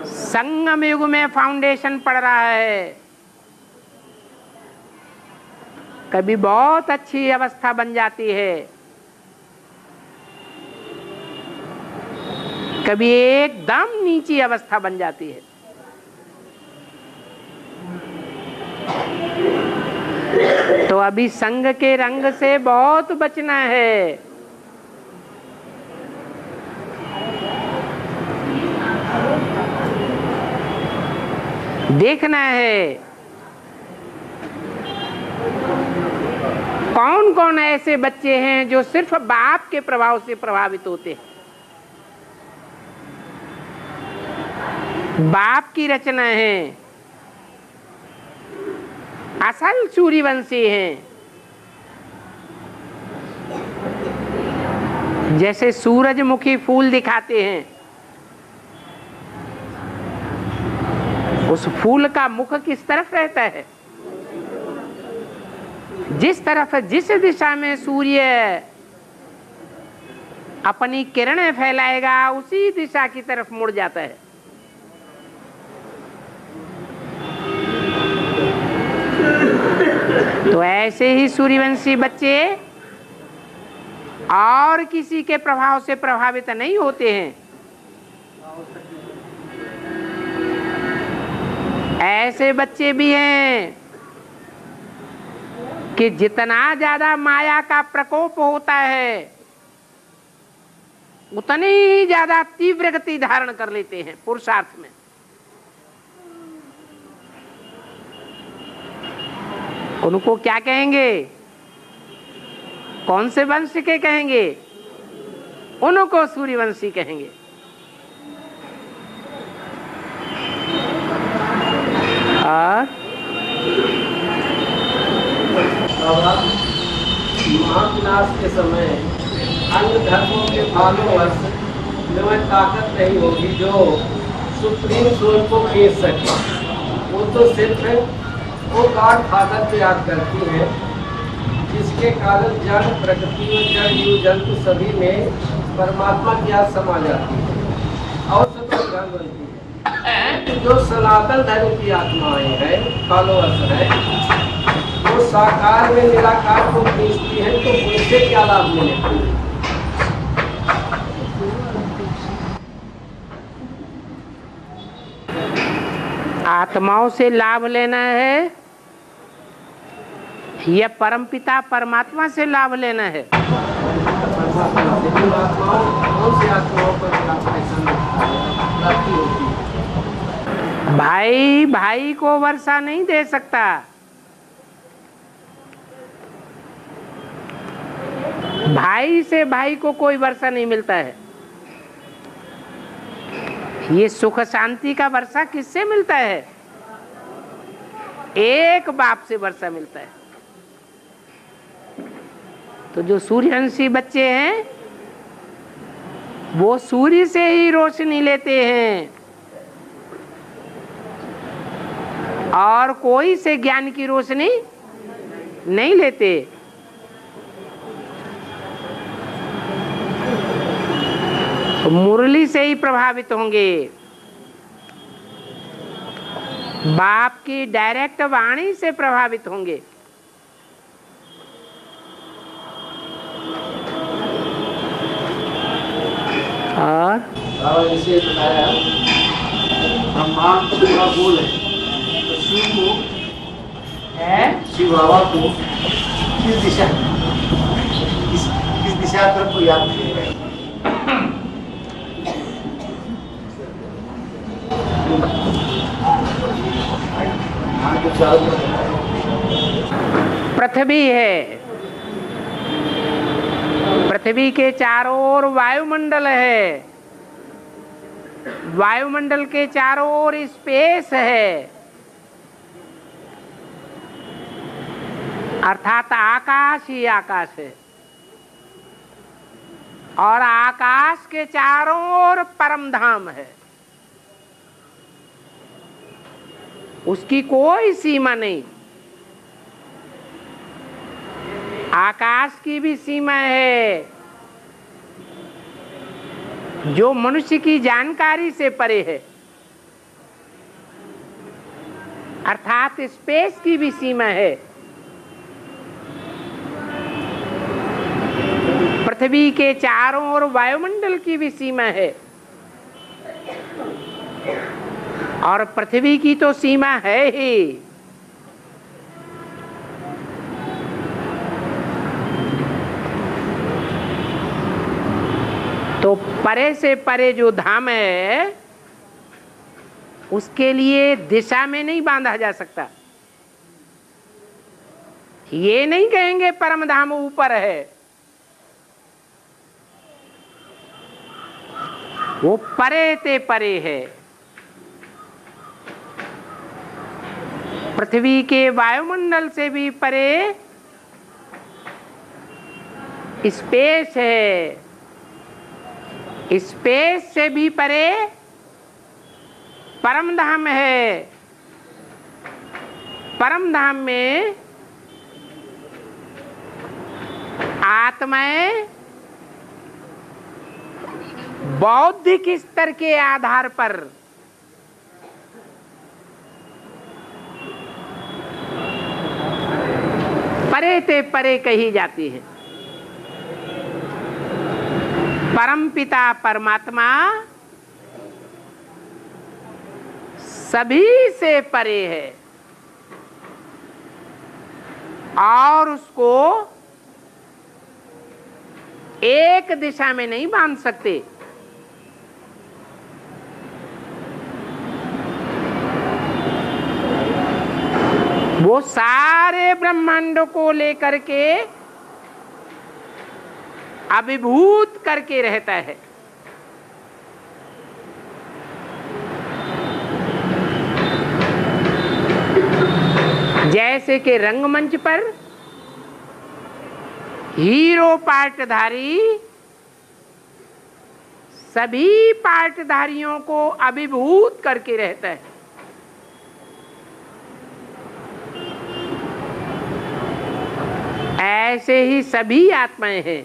संगम युग में फाउंडेशन पड़ रहा है। कभी बहुत अच्छी अवस्था बन जाती है, कभी एकदम नीची अवस्था बन जाती है। तो अभी संग के रंग से बहुत बचना है। देखना है कौन कौन ऐसे बच्चे हैं जो सिर्फ बाप के प्रभाव से प्रभावित होते हैं। बाप की रचना है, असल सूर्यवंशी हैं। जैसे सूरजमुखी फूल दिखाते हैं, उस फूल का मुख किस तरफ रहता है? जिस तरफ, जिस दिशा में सूर्य अपनी किरणें फैलाएगा उसी दिशा की तरफ मुड़ जाता है। तो ऐसे ही सूर्यवंशी बच्चे और किसी के प्रभाव से प्रभावित नहीं होते हैं। ऐसे बच्चे भी हैं कि जितना ज्यादा माया का प्रकोप होता है उतनी ही ज्यादा तीव्र गति धारण कर लेते हैं पुरुषार्थ में। उनको क्या कहेंगे? कौन से वंश के कहेंगे? उनको सूर्यवंशी कहेंगे। और महाविनाश के समय अन्य धर्मों के फॉलोअर्स में वह ताकत नहीं होगी जो सुप्रीम सोल को खींच सके। वो तो सिर्फ वो गॉड फादर को याद करती है, जिसके कारण जड़ प्रकृति और जड़ जीव जंतु सभी में परमात्मा की याद समा जाती है और सब धर्म बनती है। जो सनातन धर्म की आत्माएं हैं, फॉलोअर्स हैं, वो साकार में निराकार को खींचती है, तो उनसे क्या लाभ मिलेगा? आत्माओं से लाभ लेना है या परमपिता परमात्मा से लाभ लेना है? भाई भाई को वर्षा नहीं दे सकता, भाई से भाई को कोई वर्षा नहीं मिलता है। ये सुख शांति का वर्षा किससे मिलता है? एक बाप से वर्षा मिलता है। तो जो सूर्यवंशी बच्चे हैं वो सूर्य से ही रोशनी लेते हैं और कोई से ज्ञान की रोशनी नहीं लेते। तो मुरली से ही प्रभावित होंगे, बाप की डायरेक्ट वाणी से प्रभावित होंगे। और इसे बताया ब्रह्मांड पूरा गोल है, तो शिव को है, शिव बाबा को किस दिशा किस दिशा तरफ को याद किया गया? पृथ्वी है, पृथ्वी के चारों ओर वायुमंडल है, वायुमंडल के चारों ओर स्पेस है, अर्थात आकाश ही आकाश है, और आकाश के चारों ओर परम धाम है। उसकी कोई सीमा नहीं। आकाश की भी सीमा है जो मनुष्य की जानकारी से परे है। अर्थात स्पेस की भी सीमा है। पृथ्वी के चारों ओर वायुमंडल की भी सीमा है, और पृथ्वी की तो सीमा है ही। तो परे से परे जो धाम है उसके लिए दिशा में नहीं बांधा जा सकता। ये नहीं कहेंगे परम धाम ऊपर है, वो परे ते परे है। पृथ्वी के वायुमंडल से भी परे स्पेस है, स्पेस से भी परे परम धाम है। परम धाम में आत्माएं बौद्धिक स्तर के आधार पर परे ते परे कही जाती है। परम पिता परमात्मा सभी से परे है, और उसको एक दिशा में नहीं बांध सकते। वो सारे ब्रह्मांड को लेकर के अभिभूत करके रहता है। जैसे कि रंगमंच पर हीरो पार्टधारी सभी पार्टधारियों को अभिभूत करके रहता है, ऐसे ही सभी आत्माएं हैं।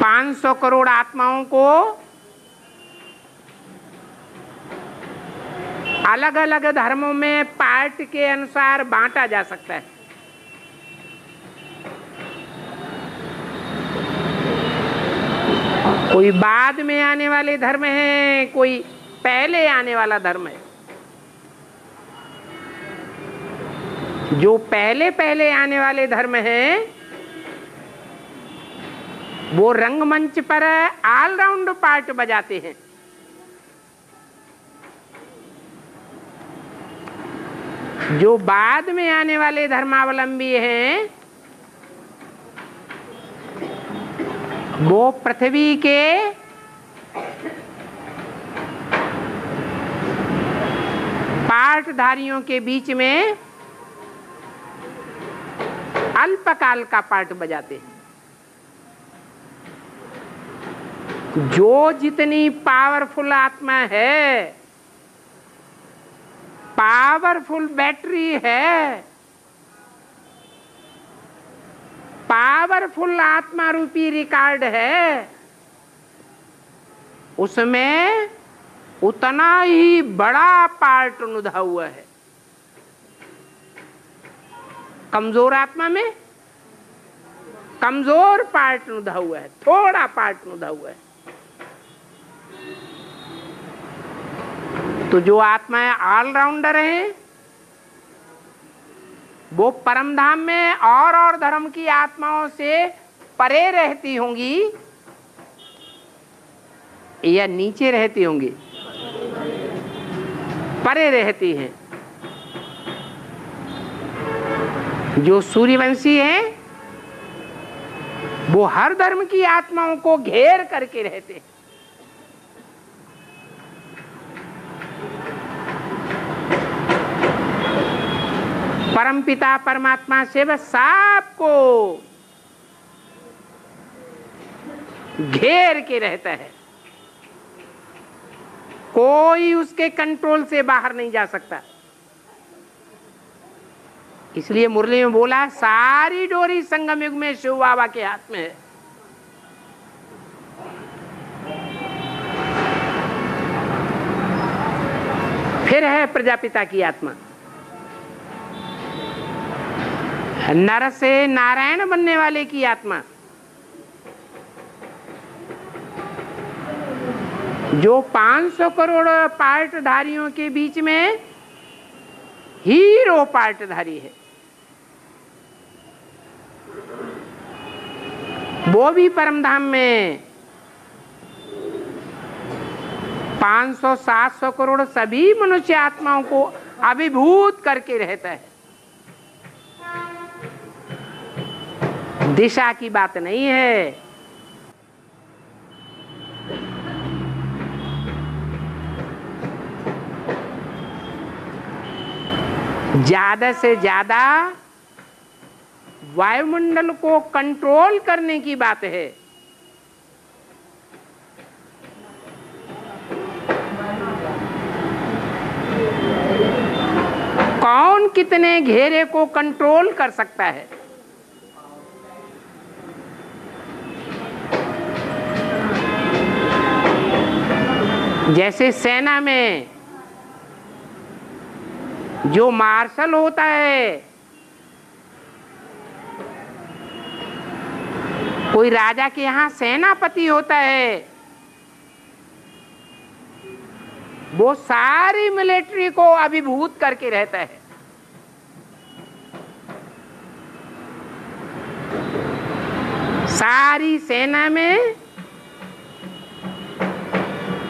500 करोड़ आत्माओं को अलग अलग धर्मों में पार्ट के अनुसार बांटा जा सकता है। कोई बाद में आने वाले धर्म है, कोई पहले आने वाला धर्म है। जो पहले पहले आने वाले धर्म हैं वो रंगमंच पर ऑलराउंड पार्ट बजाते हैं। जो बाद में आने वाले धर्मावलंबी हैं वो पृथ्वी के पार्टधारियों के बीच में अल्पकाल का पार्ट बजाते हैं। जो जितनी पावरफुल आत्मा है, पावरफुल बैटरी है, पावरफुल आत्मा रूपी रिकॉर्ड है, उसमें उतना ही बड़ा पार्ट नुधा हुआ है। कमजोर आत्मा में कमजोर पार्ट नुधा हुआ है, थोड़ा पार्ट नुधा हुआ है। तो जो आत्माएं ऑलराउंडर हैं वो परमधाम में और धर्म की आत्माओं से परे रहती होंगी या नीचे रहती होंगी? परे रहती हैं। जो सूर्यवंशी हैं वो हर धर्म की आत्माओं को घेर करके रहते हैं। परमपिता परमात्मा से बस सबको घेर के रहता है, कोई उसके कंट्रोल से बाहर नहीं जा सकता। इसलिए मुरली में बोला सारी डोरी संगम युग में शिव बाबा के हाथ में है। फिर है प्रजापिता की आत्मा, नर से नारायण बनने वाले की आत्मा, जो 500 करोड़ पार्टधारियों के बीच में हीरो पार्टधारी है, वो भी परमधाम में 500-700 करोड़ सभी मनुष्य आत्माओं को अभिभूत करके रहता है। दिशा की बात नहीं है, ज्यादा से ज्यादा वायुमंडल को कंट्रोल करने की बात है। कौन कितने घेरे को कंट्रोल कर सकता है? जैसे सेना में जो मार्शल होता है, कोई राजा के यहाँ सेनापति होता है, वो सारी मिलिट्री को अभिभूत करके रहता है। सारी सेना में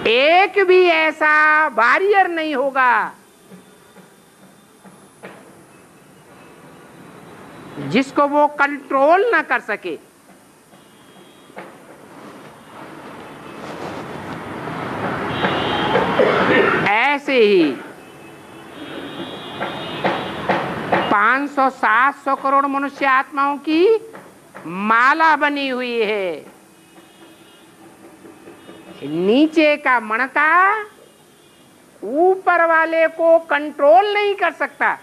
एक भी ऐसा वॉरियर नहीं होगा जिसको वो कंट्रोल ना कर सके। ऐसे ही 500-700 करोड़ मनुष्य आत्माओं की माला बनी हुई है। नीचे का मणका ऊपर वाले को कंट्रोल नहीं कर सकता।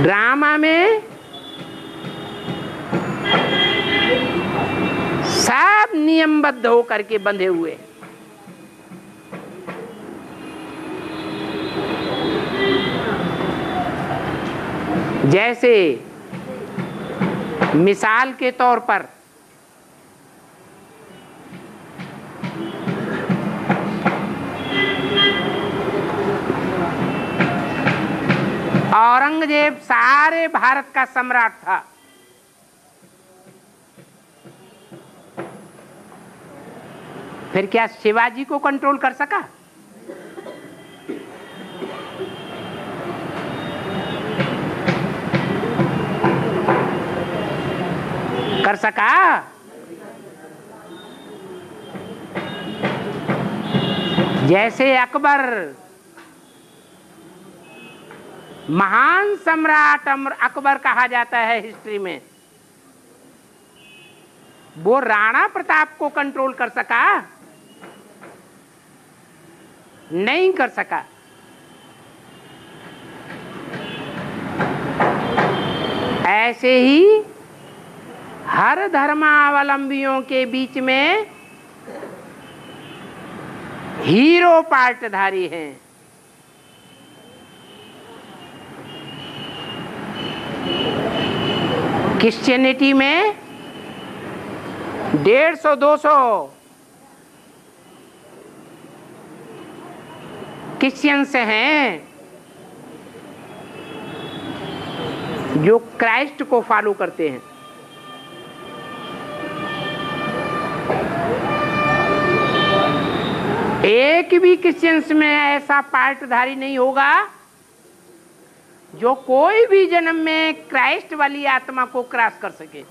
ड्रामा में सब नियमबद्ध होकर के बंधे हुए, जैसे मिसाल के तौर पर औरंगजेब सारे भारत का सम्राट था। फिर क्या शिवाजी को कंट्रोल कर सका? कर सका? जैसे अकबर महान सम्राट अकबर कहा जाता है हिस्ट्री में, वो राणा प्रताप को कंट्रोल कर सका? नहीं कर सका। ऐसे ही हर धर्मावलंबियों के बीच में हीरो पार्टधारी हैं। क्रिश्चियनिटी में 150-200 क्रिश्चियंस हैं जो क्राइस्ट को फॉलो करते हैं। एक भी क्रिश्चियंस में ऐसा पार्टधारी नहीं होगा जो कोई भी जन्म में क्राइस्ट वाली आत्मा को क्रॉस कर सके।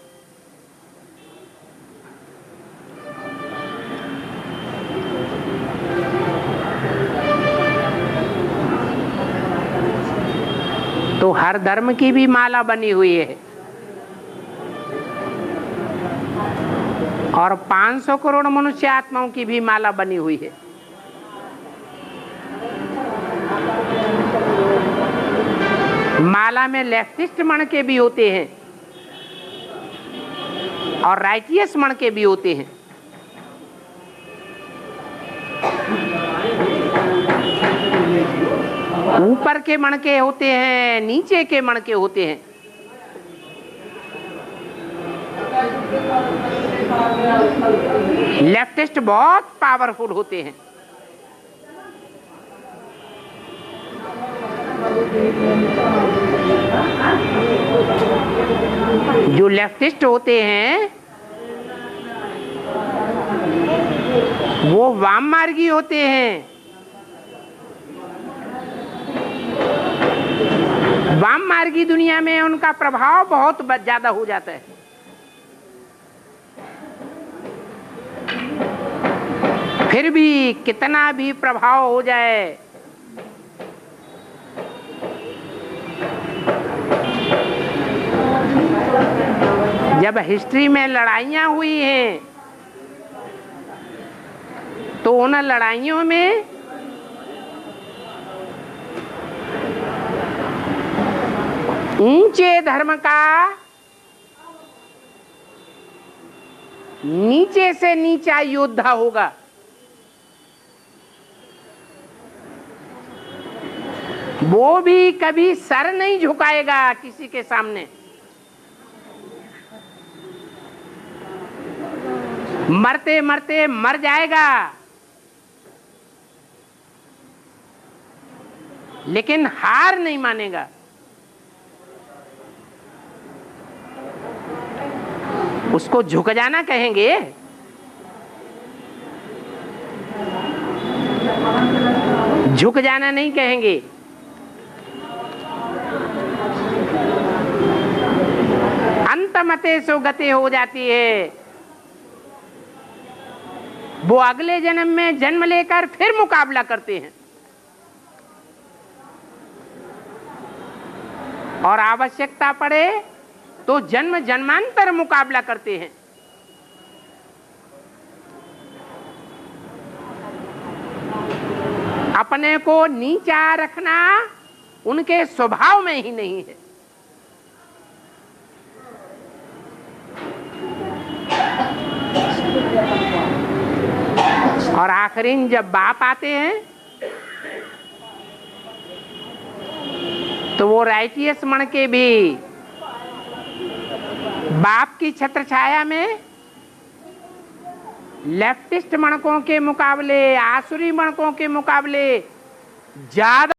तो हर धर्म की भी माला बनी हुई है और 500 करोड़ मनुष्य आत्माओं की भी माला बनी हुई है। माला में लेफ्टिस्ट मण के भी होते हैं, और राइटियस मणके भी होते हैं। ऊपर के मणके होते हैं, नीचे के मणके होते हैं। लेफ्टिस्ट बहुत पावरफुल होते हैं। जो लेफ्टिस्ट होते हैं वो वाम मार्गी होते हैं। वाम मार्गी दुनिया में उनका प्रभाव बहुत ज्यादा हो जाता है। फिर भी कितना भी प्रभाव हो जाए, जब हिस्ट्री में लड़ाइयां हुई हैं तो उन लड़ाइयों में ऊंचे धर्म का नीचे से नीचा योद्धा होगा। वो भी कभी सर नहीं झुकाएगा किसी के सामने। मरते मरते मर जाएगा, लेकिन हार नहीं मानेगा। उसको झुक जाना कहेंगे। झुक जाना नहीं कहेंगे। अंतमते सो गते हो जाती है। वो अगले जन्म में जन्म लेकर फिर मुकाबला करते हैं और आवश्यकता पड़े तो जन्म जन्मांतर मुकाबला करते हैं। अपने को नीचा रखना उनके स्वभाव में ही नहीं है। और आखिरी जब बाप आते हैं तो वो राइटियस मणके भी बाप की छत्र छाया में लेफ्टिस्ट मणकों के मुकाबले, आसुरी मणकों के मुकाबले ज्यादा